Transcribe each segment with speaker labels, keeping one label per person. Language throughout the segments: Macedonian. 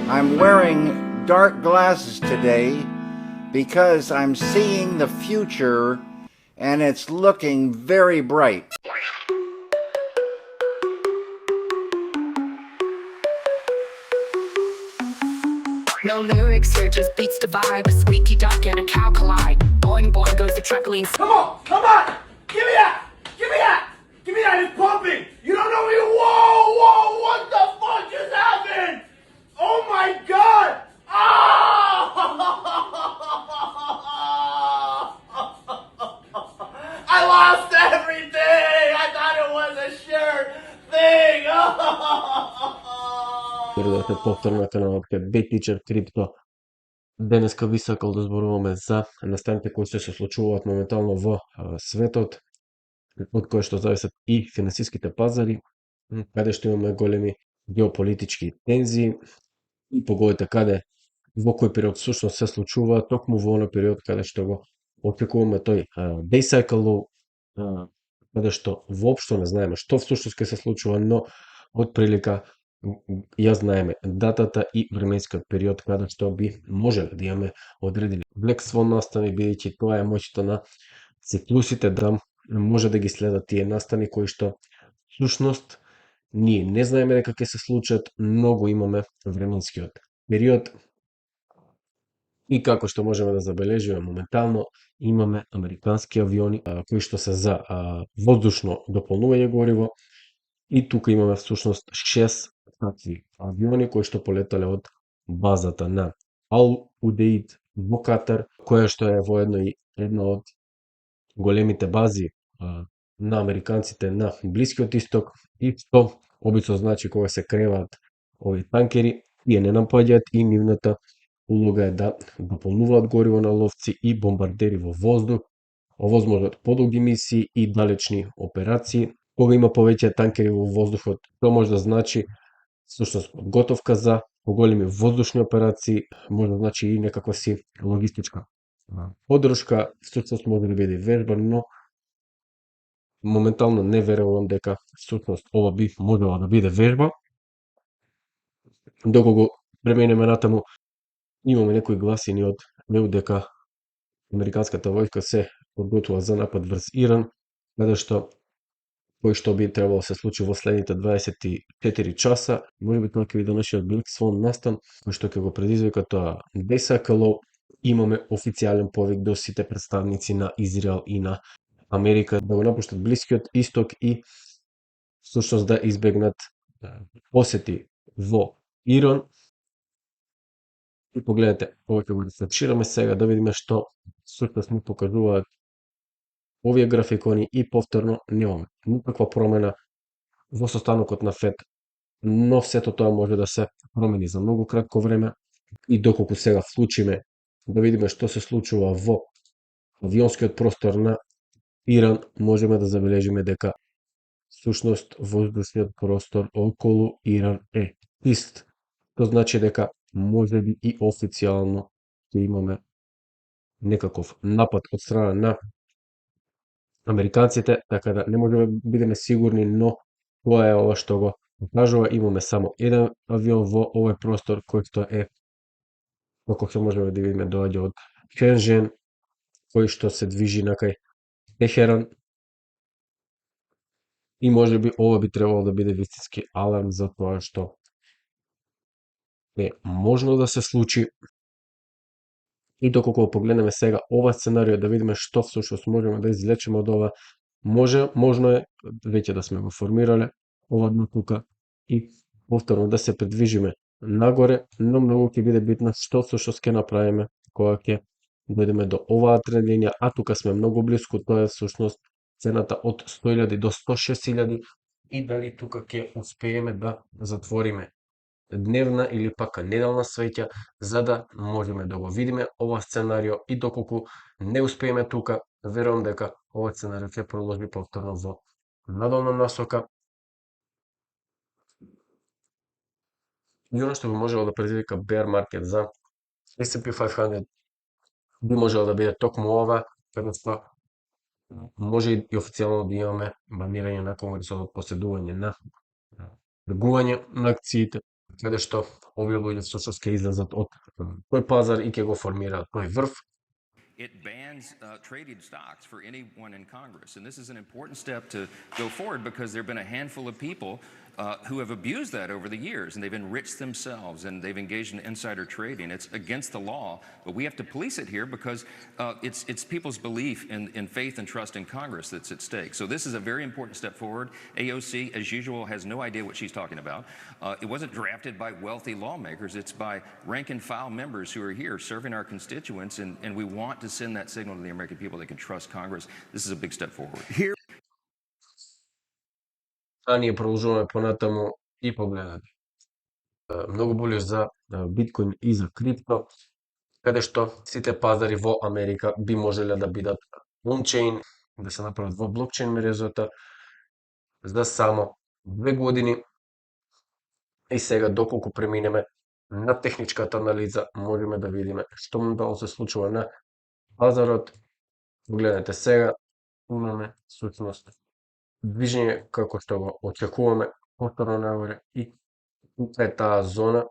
Speaker 1: I'm wearing dark glasses today because I'm seeing the future and it's looking very bright.
Speaker 2: No lyrics here, just beats the vibe. A squeaky duck and a cow collide. Boing boing goes the trampoline.
Speaker 3: Come on! Give me that! Give me that! It's pumping! You don't know me? Whoa! What the fuck just happened? Oh my god! I lost everything! I thought it was a shirt thing!
Speaker 4: Да се повторно на каналот кај Bet Teacher Crypto. Денеска би сакал да зборуваме за настаните кои се случуваат моментално во светот, од кои што зависат и финансиските пазари, каде што имаме големи геополитички тензии и погодите каде во кој период всушност се случува токму во оној период каде што го очекуваме тој day cycle low, каде што воопшто не знаеме што всушност ќе се случува, но од прилика ја знаеме датата и временскиот период каде што би можеле да имаме одредени Black Swan настани, бидејќи тоа е моќта на циклусите да може да ги следат тие настани кои што всушност ние не знаеме дека ќе се случат, многу имаме временскиот период. И како што можеме да забележиме моментално, имаме американски авиони кои што се за воздушно дополнување гориво и тука имаме всушност 6 такви авиони кои што полетале од базата на Ал Удеид во Катар, која што е воедно и една од големите бази на американците на Блискиот исток, и што обично значи кога се креваат овие танкери, тие не напаѓаат и нивната улога е да дополнуваат гориво на ловци и бомбардери во воздух, овозможат подолги мисии и далечни операции. Кога има повеќе танкери во воздухот, тоа може да значи всушност подготовка за поголеми воздушни операции, може да значи и некаква си логистичка поддршка, всушност може да биде вежба, но моментално не верувам дека всушност ова би можела да биде вежба. Доколку преминеме натаму, имаме некои гласини од НЕУ дека американската војска се подготвува за напад врз Иран, каде што кој што би требало се случи во следните 24 часа. Може би тоа ќе биде нашиот Black Swan настан, кој што ќе го предизвика тоа day cycle low. Имаме официјален повик до сите представници на Израел и на Америка да го напуштат Блискиот исток и всушност да избегнат посети во Иран. И погледнете, ова ќе го ресерчираме сега да видиме што всушност ни покажуваат овие графикони и повторно немаме никаква промена во состанокот на ФЕД, но сето тоа може да се промени за многу кратко време и доколку сега вклучиме да видиме што се случува во авионскиот простор на Иран, можеме да забележиме дека всушност воздушниот простор околу Иран е чист. Тоа значи дека можеби и официјално ќе имаме некаков напад од страна на американците, така да не можеме да бидеме сигурни, но тоа е ова што го покажува. Имаме само еден авион во овој простор кој што е, како што можеме да видиме, доаѓа од Шенжен, кој што се движи накај Техеран. И можеби ова би требало да биде вистински аларм за тоа што е можно да се случи. И доколку погледнеме сега ова сценарио да видиме што всушност можеме да извлечеме од ова, можно е веќе да сме го формирале ова дно тука и повторно да се придвижиме нагоре, но многу ќе биде битно што всушност ќе направиме кога ќе дојдеме до оваа тренлинија, а тука сме многу блиску, тоа е всушност цената од 100.000 до 106.000 и дали тука ќе успееме да затвориме дневна или пак неделна свеќа, за да можеме да го видиме ова сценарио, и доколку не успееме тука, верувам дека ова сценарио ќе продолжи повторно во надолна насока. И оно што би можело да предизвика bear market за S&P 500 би можело да биде токму ова, каде што може и официјално да имаме банирање на Конгресот од поседување на тргување на акциите. каде што овие луѓе всушност ќе излезат од тој пазар и ќе го формираат тој врв.
Speaker 5: It bans traded stocks for anyone in Congress. And this is an important step to go forward because there have been a handful of people who have abused that over the years, and they've enriched themselves and they've engaged in insider trading. It's against the law, but we have to police it here because it's people's belief in faith and trust in Congress that's at stake. So this is a very important step forward. AOC, as usual, has no idea what she's talking about. It wasn't drafted by wealthy lawmakers. It's by rank and file members who are here serving our constituents, and we want to send that signal to the American people they can trust Congress. This is a big step forward. Here.
Speaker 4: А ние продолжуваме понатаму и погледнете. Многу боле за биткоин и за крипто, каде што сите пазари во Америка би можеле да бидат on-chain, да се направат во блокчейн мрежата за само 2 години. И сега, доколку преминеме на техничката анализа, можеме да видиме што моментално се случува на пазарот. Погледнете сега, имаме всушност движење како што го очекуваме, повторно нагоре, и тука е таа зона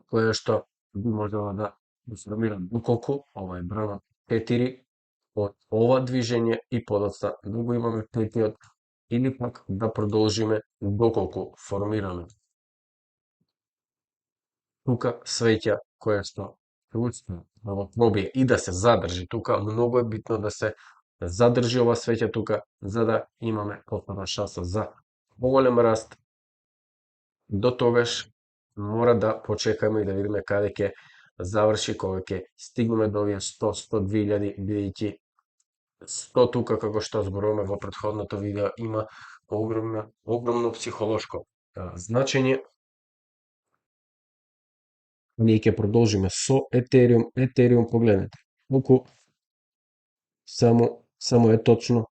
Speaker 4: која што би можела да се формира доколку ова е брана 4 од ова движење и подоцна да го имаме петиот, или пак да продолжиме доколку формираме тука свеќа која што успее да го пробие и да се задржи тука. Многу е битно да се задржи ова свеќа тука, за да имаме повторна шанса за поголем раст. До тогаш мора да почекаме и да видиме каде ќе заврши, кога ќе стигнеме до овие 100-102.000, бидејќи 100 тука, како што зборуваме во претходното видео, има огромно психолошко значење. Ние ќе продолжиме со Етериум. Етериум, погледнете, колку само е точно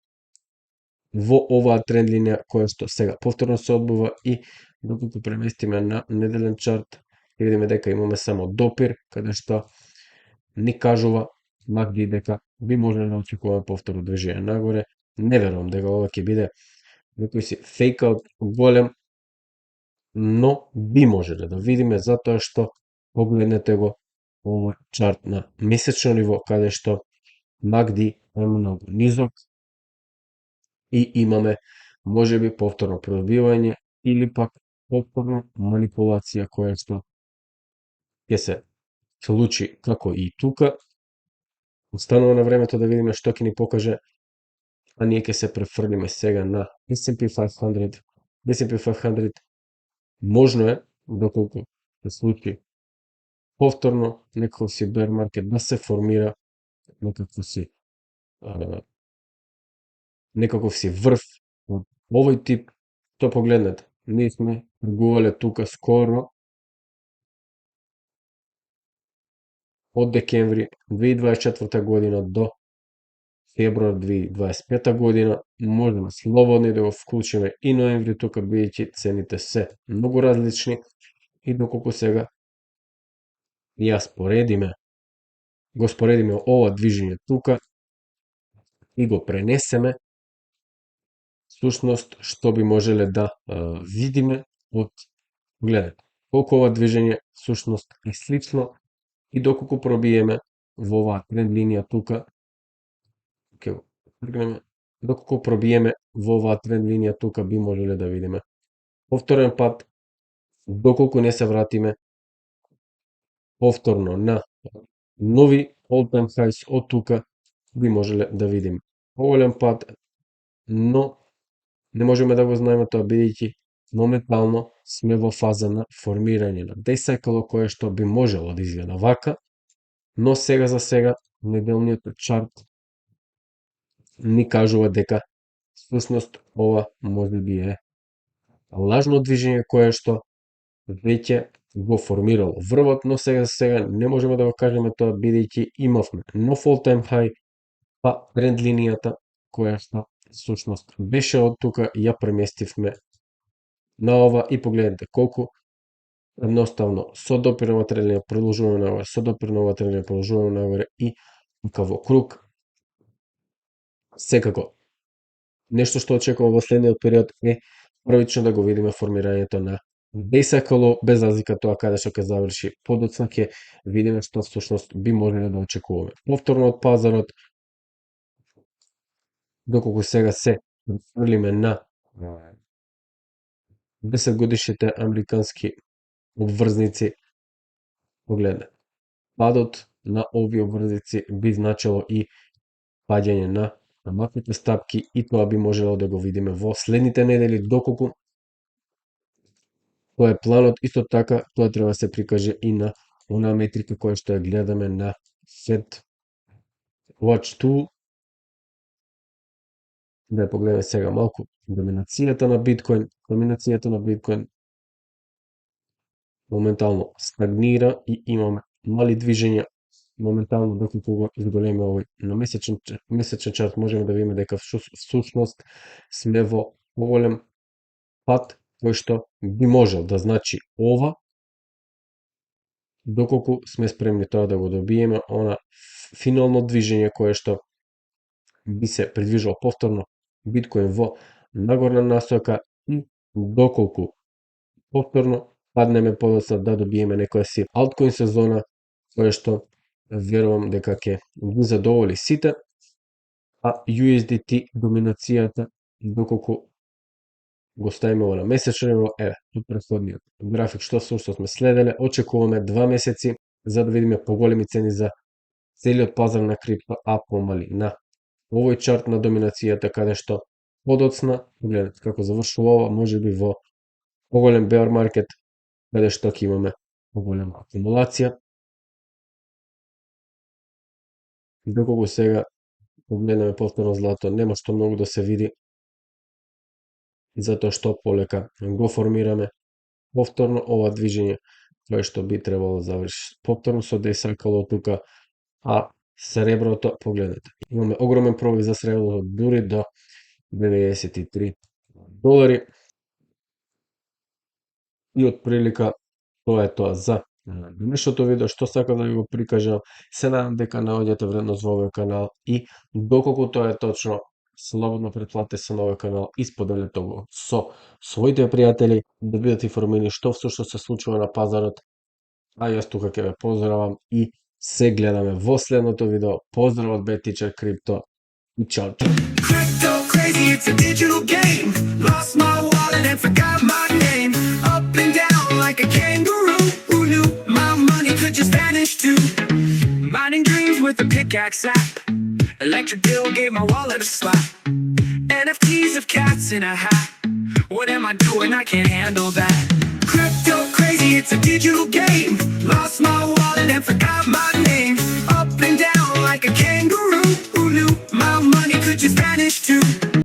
Speaker 4: во оваа тренд линија која што сега повторно се одбува, и доколку преместиме на неделен чарт, ќе видиме дека имаме само допир, каде што ни кажува MACD дека би можеле да очекуваме повторно движење нагоре. Не верувам дека ова ќе биде некој си фейкаут голем, но би можеле да видиме, затоа што погледнете го овој чарт на месечно ниво, каде што MACD е многу низок и имаме можеби повторно пробивање или пак повторно манипулација која што ќе се случи како и тука. Останува на времето да видиме што ќе ни покаже, а ние ќе се префрлиме сега на S&P 500. S&P 500 можно е, доколку се случи повторно некој си bear market, да се формира некаков си врв од овој тип. То погледнете, ние сме тргувале тука скоро од декември 2024 година до февруар 2025 година. Можеме слободно да го вклучиме и ноември тука, бидејќи цените се многу различни, и доколку сега го споредиме ова движење тука и го пренесеме, всушност што би можеле да видиме од, гледате, колку ова движење всушност е слично, и доколку пробиеме во оваа тренд линија тука, доколку пробиеме во оваа тренд линија тука, би можеле да видиме повторен пат. Доколку не се вратиме повторно на нови all-time highs од тука, би можеле да видиме поголем пат, но не можеме да го знаеме тоа, бидејќи моментално сме во фаза на формирање на day cycle, кое што би можело да изгледа вака, но сега за сега неделниот чарт ни кажува дека всушност ова можеби е лажно движење кое што веќе го формирало врвот, но сега за сега не можеме да го кажеме тоа, бидејќи имавме нов all-time high, па тренд линијата која што всушност беше од тука и ја преместивме на ова, и погледнете колку едноставно со допир на тренд линија продолжуваме нагоре, со допир на ова тренд линија продолжуваме нагоре, и тука во круг. Секако нешто што очекувам во следниот период е првично да го видиме формирањето на би сакало, без разлика тоа каде што ќе заврши, подоцна ќе видиме што всушност би можеле да очекуваме. Повторно од пазарот, доколку сега се префрлиме на 10 годишните американски обврзници, погледне, падот на овие обврзници би значило и паѓање на каматните стапки и тоа би можело да го видиме во следните недели, доколку тоа е планот. Исто така, тоа треба да се прикаже и на онаа метрика која што ја гледаме на Fed Watch Tool. Да ја погледаме сега малку доминацијата на биткоин. Доминацијата на биткоин моментално стагнира и имаме мали движења. Моментално, доколку го изголеме овој на месечен чарт, можеме да видиме дека всушност сме во поголем пат, кој што би можел да значи ова, доколку сме спремни тоа да го добиеме, она финално движење кое што би се придвижало повторно биткоин во нагорна насока и доколку повторно паднеме подоцна да добиеме некоја си алткоин сезона, која што верувам дека ќе ги задоволи сите, а USDT доминацијата, доколку го ставиме на месечен ниво, тут претходниот график што сме следеле, очекуваме 2 месеци за да видиме поголеми цени за целиот пазар на крипто, а помали на овој чарт на доминацијата, каде што подоцна, гледате како завршува ова, можеби во поголем bear market, каде што ќе имаме поголема акумулација. Доколку сега погледнеме повторно злато, нема што многу да се види, затоа што полека го формираме повторно ова движење, кое што би требало да заврши повторно со десакало тука, а среброто, погледнете, имаме огромен пробив за среброто, дури до $93. И отприлика тоа е тоа за денешното видео што сакав да ви го прикажам. Се надам дека наоѓате вредност во овој канал и доколку тоа е точно, слободно претплатете се на овој канал и споделете го со своите пријатели да бидат информирани што всушност се случува на пазарот. А јас тука ќе ве поздравам и се гледаме во следното видео. Поздрав од Bad Teacher Crypto и чао.
Speaker 6: Crypto crazy, it's a digital game. Lost my wallet and forgot my name. Up and down like a kangaroo. Who knew my money could just vanish too? Mining dreams with a pickaxe app. Electric bill gave my wallet a slap. NFTs of cats in a hat. What am I doing? I can't handle that. Crypto crazy, it's a digital game.